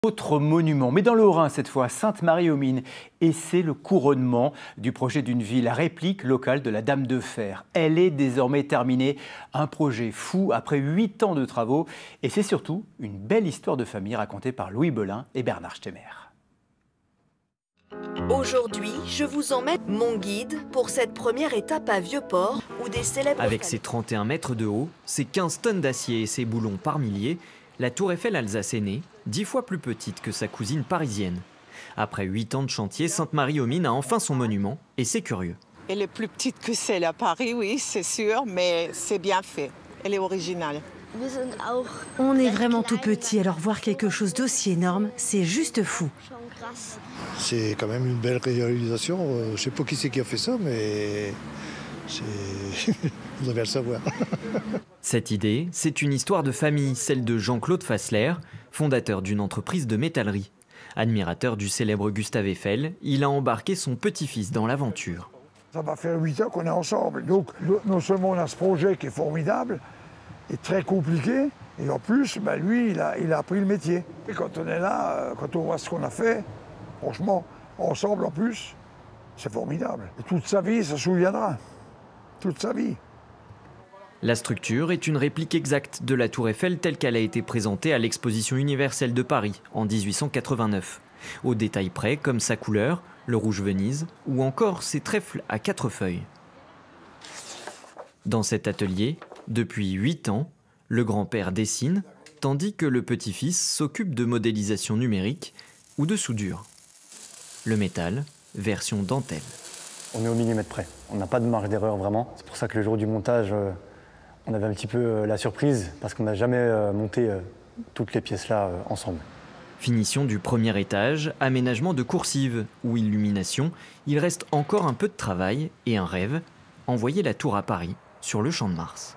Autre monument, mais dans le Haut-Rhin cette fois, Sainte-Marie-aux-Mines. Et c'est le couronnement du projet d'une ville, la réplique locale de la Dame de Fer. Elle est désormais terminée, un projet fou après 8 ans de travaux. Et c'est surtout une belle histoire de famille racontée par Louis Belin et Bernard Stemmer. Aujourd'hui, je vous emmène mon guide pour cette première étape à Vieux-Port où des célèbres... Avec ses 31 mètres de haut, ses 15 tonnes d'acier et ses boulons par milliers, la tour Eiffel Alsace est née, 10 fois plus petite que sa cousine parisienne. Après 8 ans de chantier, Sainte-Marie-aux-Mines a enfin son monument et c'est curieux. Elle est plus petite que celle à Paris, oui, c'est sûr, mais c'est bien fait. Elle est originale. On est vraiment tout petit, alors voir quelque chose d'aussi énorme, c'est juste fou. C'est quand même une belle réalisation. Je ne sais pas qui c'est qui a fait ça, mais vous avez à le savoir. Cette idée, c'est une histoire de famille, celle de Jean-Claude Fassler, fondateur d'une entreprise de métallerie. Admirateur du célèbre Gustave Eiffel, il a embarqué son petit-fils dans l'aventure. Ça va faire 8 ans qu'on est ensemble. Donc non seulement on a ce projet qui est formidable et très compliqué, et en plus, lui, il a appris le métier. Et quand on est là, quand on voit ce qu'on a fait, franchement, ensemble en plus, c'est formidable. Et toute sa vie, il se souviendra. Toute sa vie. La structure est une réplique exacte de la tour Eiffel telle qu'elle a été présentée à l'exposition universelle de Paris en 1889. Au détail près, comme sa couleur, le rouge Venise, ou encore ses trèfles à 4 feuilles. Dans cet atelier, depuis 8 ans, le grand-père dessine, tandis que le petit-fils s'occupe de modélisation numérique ou de soudure. Le métal, version dentelle. On est au millimètre près, on n'a pas de marge d'erreur vraiment. C'est pour ça que le jour du montage, on avait un petit peu la surprise, parce qu'on n'a jamais monté toutes les pièces-là ensemble. Finition du premier étage, aménagement de coursives ou illumination, il reste encore un peu de travail et un rêve, envoyer la tour à Paris sur le Champ de Mars.